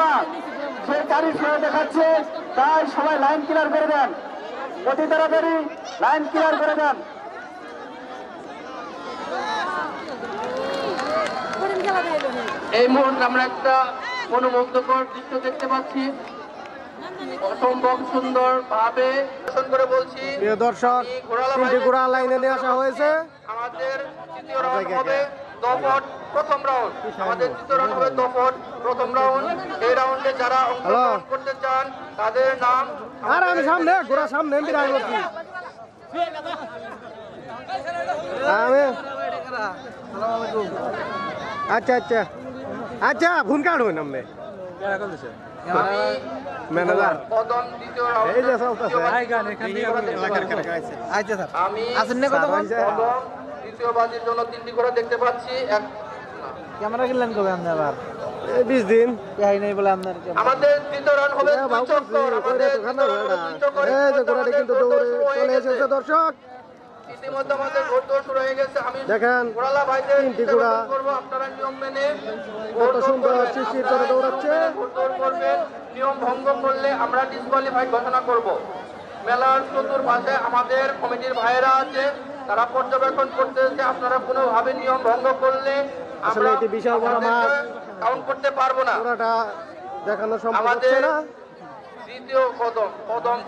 না, সে গাড়ি সরে দেখাচ্ছে, তাই সবাই লাইন ক্লিয়ার করে দেন, অতি তাড়াতাড়ি লাইন ক্লিয়ার করে দেন। এই মুহূর্তে আমরা একটা মনোমুগ্ধকর দৃশ্য দেখতে পাচ্ছি, অসম্ভব সুন্দর ভাবে করে বলছি। প্রিয় দর্শক, তিনটি ঘোড়া লাইনে নিয়ে আসা হয়েছে। আমাদের তৃতীয় রাউন্ড হবে দফট প্রথম রাউন্ড, আমাদের তৃতীয় রাউন্ড হবে দফট প্রথম রাউন্ড। এই রাউন্ডে যারা অংশগ্রহণ করতে চান তাদের নাম। আর আমি সামনে ঘোড়া সামনে বিরাজ করছি আমি। আচ্ছা আচ্ছা আচ্ছা ফোন কার্ড হই নামবে ম্যানেজার এই যে চলতেছে। আমি দ্বিতীয় বাজির জন্য 3টি ঘোড়া দেখতে পাচ্ছি। ক্যামেরা কিনলেন কবে আপনি আবার? 20 দিন নাই বলে আপনার। আমাদের তৃতীয় রাউন্ড হবে দুই চক্কর। আমাদের এই যে ঘোড়াটি কিন্তু দৌড়ে চলে এসেছে দর্শক। ইতিমধ্যে আমাদের ঘোড়দৌড় শুরু হয়ে গেছে। আমি দেখেন ঘোড়ালা ভাইদের তিনটি ঘোড়া করব, আপনারা নিয়ম মেনে কত সুন্দর শিরশির করে দৌড়াচ্ছে। ঘোড়দৌড় করবেন, নিয়ম ভঙ্গ করলে আমরা ডিসকোয়ালিফাই ঘোষণা করব। মেলার চতুর্পাশে আমাদের কমিটির ভাইয়েরা আছে, তারা পর্যবেক্ষণ করতেছে। আপনারা কোনোভাবে নিয়ম ভঙ্গ করলে আসলে এটি বিশাল বড় মাঠ, কাউন্ট করতে পারবো না। ঘোড়াটা দেখানো সম্ভব হচ্ছে না। দ্বিতীয়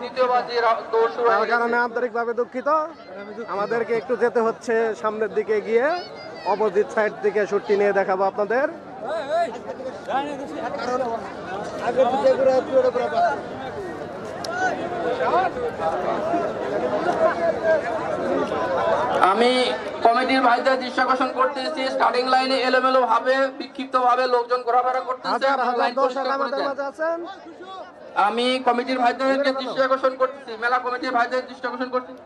দ্বিতীয় বাজি দৌড় শুরু তার কারণে আন্তরিকভাবে দুঃখিত। আমাদেরকে একটু যেতে হচ্ছে সামনের দিকে গিয়ে, অপোজিট সাইড থেকে শুটটি নিয়ে দেখাবো আপনাদের। আমি কমিটির ভাইদের দৃষ্টি আকর্ষণ করতেছি, স্টার্টিং লাইনে এলোমেলো ভাবে বিক্ষিপ্ত ভাবে লোকজন ঘোরাফেরা করতেছে। আমি কমিটির ভাইদেরকে দৃষ্টি আকর্ষণ করতেছি, মেলা কমিটির ভাইদের দৃষ্টি আকর্ষণ করতেছি।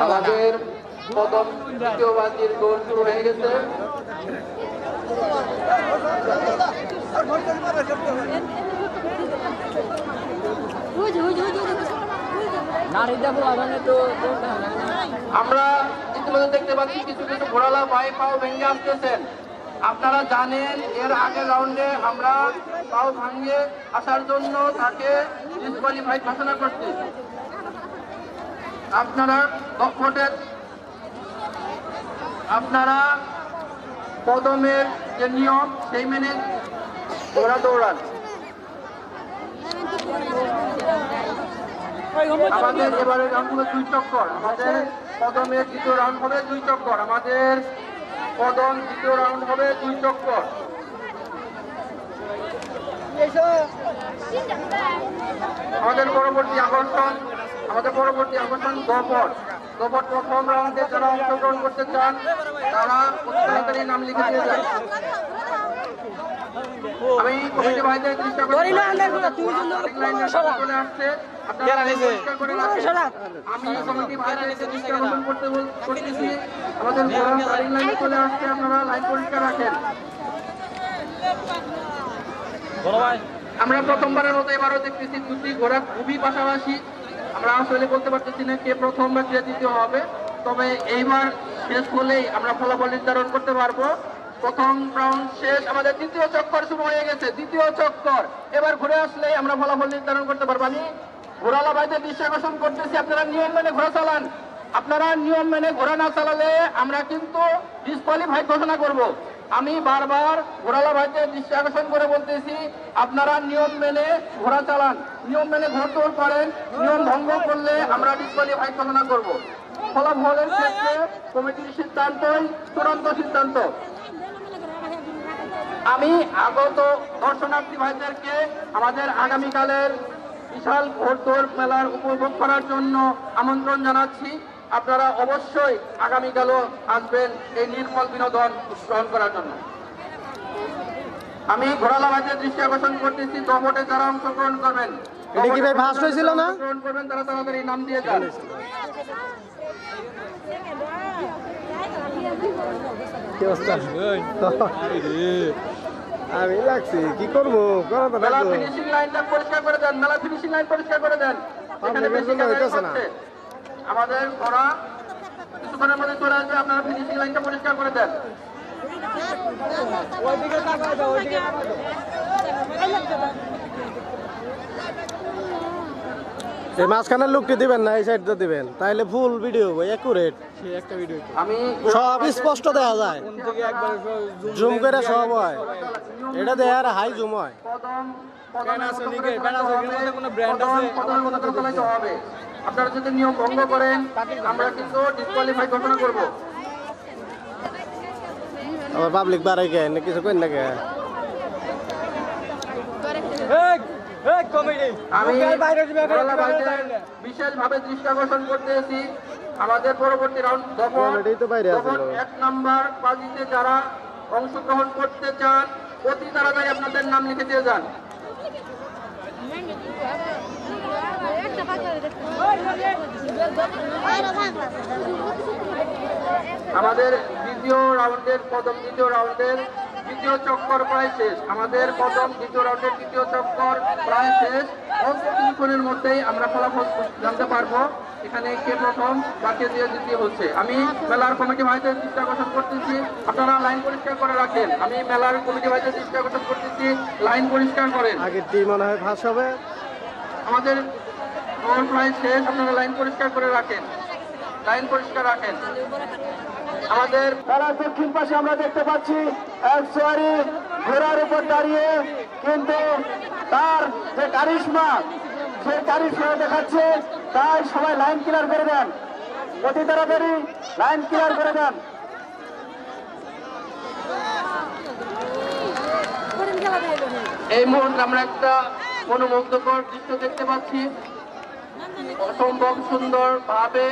আমাদের প্রথম দ্বিতীয় বাজির দৌড় শুরু হয়ে গেছে। আমরা ইতিমধ্যে দেখতে পাচ্ছি কিছু কিছু ঘোড়ালা ভাই পাও ভেঙে আসতেছেন। আপনারা জানেন এর আগের রাউন্ডে আমরা পাও ভাঙিয়ে আসার জন্য তাকে ডিসকোয়ালিফাই ঘোষণা করছি। আপনারা কদমের যে নিয়ম সেই মেনে ঘোড়া দৌড়ান। আমাদের এবারে রাউন্ড হবে 2 চক্কর। আমাদের কদমের দ্বিতীয় রাউন্ড হবে 2 চক্কর। আমাদের কদম দ্বিতীয় রাউন্ড হবে 2 চক্কর। আমাদের পরবর্তী আকর্ষণ দফট প্রথম রাউন্ডে যারা অংশগ্রহণ করতে চান তারা তাড়াতাড়ি নাম লিখে দিয়ে যান। আমি কমিটি ভাইদের দৃষ্টি আকর্ষণ চলে আসছে, আমি কমিটি ভাইদের দৃষ্টি আকর্ষণ করতেছি, আমাদের লাইনে চলে আসছে, আপনারা লাইন পরিষ্কার রাখেন। আমরা প্রথমবারের মতো এবারও দেখতেছি 2টি ঘোড়া খুবই পাশাপাশি। আমরা আসলে বলতে পারতেছি না কে প্রথম বা কে দ্বিতীয় হবে, তবে এইবার শেষ হলেই আমরা ফলাফল নির্ধারণ করতে পারবো। প্রথম রাউন্ড শেষ, আমাদের দ্বিতীয় চক্কর শুরু হয়ে গেছে। দ্বিতীয় চক্কর এবার ঘুরে আসলেই আমরা ফলাফল নির্ধারণ করতে পারবো। আমি ঘোড়ালা ভাইদের দৃষ্টি আকর্ষণ করতেছি, আপনারা নিয়ম মেনে ঘোড়া চালান। আপনারা নিয়ম মেনে ঘোড়া না চালালে আমরা কিন্তু ডিসকোয়ালিফাই ঘোষণা করব। আমি বারবার ঘোড়ালা ভাইদের দৃষ্টি আকর্ষণ করে বলতেছি, আপনারা নিয়ম মেনে ঘোড়া চালান, নিয়ম মেনে ঘোড়দৌড় করেন। নিয়ম ভঙ্গ করলে আমরা ডিসকোয়ালিফাই ঘোষণা করব। ফলাফলের ক্ষেত্রে কমিটির সিদ্ধান্তই চূড়ান্ত সিদ্ধান্ত। আমি আগত দর্শনার্থী ভাইদেরকে আমাদের আগামীকালের বিশাল ঘোড়দৌড় মেলার উপভোগ করার জন্য আমন্ত্রণ জানাচ্ছি। আপনারা অবশ্যই আগামীকালও আসবেন এই নির্মল বিনোদন গ্রহণ করার জন্য। আমি ঘোড়ালা ভাইদের দৃষ্টি আকর্ষণ করতেছি, দফটে যারা অংশগ্রহণ করবেন তারা তাড়াতাড়ি নাম দিয়ে যান। আমি লাগছি কি করবো করা তো মেলা লাগবে। ফিনিশিং লাইনটা পরিষ্কার করে দেন, মেলা ফিনিশিং লাইন পরিষ্কার করে দেন। এখানে পাবলিকের বেশি জন্য ক্যামেরা হইতেছে না। হচ্ছে। আমাদের ওরা কিছুক্ষণের মধ্যে চলে আসবে, আপনারা ফিনিশিং লাইনটা পরিষ্কার করে দেন। এই মাঝখানের লুকটি দিবেন না, এই সাইডটা দিবেন, তাইলে ফুল ভিডিও একুরেট আমি সব স্পষ্ট দেখা যায়, জুম করে সব হয়, এটা দেয় আর হাই জুম হয়। হবে আপনারা যদি নিয়ম ভঙ্গ করেন আমরা কিন্তু ডিসকোয়ালিফাই ঘোষণা করব। আবার পাবলিক বাড়াই কে না কিছু করেন না কে। আমি মোরালা ভাইদের বিশেষভাবে দৃষ্টি আকর্ষণ করতেছি, আমাদের পরবর্তী রাউন্ড কমেডি তো বাইরে আছে। 1 নাম্বার বাজিতে যারা অংশগ্রহণ করতে চান অতি তাড়াতাড়ি আপনাদের নাম লিখে দিয়ে যান। আমাদের দ্বিতীয় রাউন্ডের দ্বিতীয় চক্কর প্রায় শেষ। আমাদের দ্বিতীয় রাউন্ডের দ্বিতীয় চক্কর প্রায় শেষ। অল্প কিছুক্ষণের মধ্যেই আমরা ফলাফল জানতে পারবো এখানে কে প্রথম বা কে দ্বিতীয় হচ্ছে। আমি মেলার কমিটি ভাইদের দৃষ্টি আকর্ষণ করতেছি, আপনারা লাইন পরিষ্কার করে রাখেন। আমি মেলার কমিটি ভাইদের দৃষ্টি আকর্ষণ করতেছি, লাইন পরিষ্কার করেন। আগের টি মনে হয় ফাঁস হবে। আমাদের দৌড় প্রায় শেষ, আপনারা লাইন পরিষ্কার করে রাখেন, লাইন পরিষ্কার রাখেন। আমাদের তারা দক্ষিণ পাশে আমরা দেখতে পাচ্ছি এক সোয়ারি ঘোড়ার উপর দাঁড়িয়ে, কিন্তু তার যে কারিশমা সে কারিশমা দেখাচ্ছে, তাই সবাই লাইন ক্লিয়ার করে দেন, অতি তাড়াতাড়ি লাইন ক্লিয়ার করে দেন। এই মুহূর্তে আমরা একটা মনোমুগ্ধকর দৃশ্য দেখতে পাচ্ছি। অসম্ভব সুন্দর ভাবে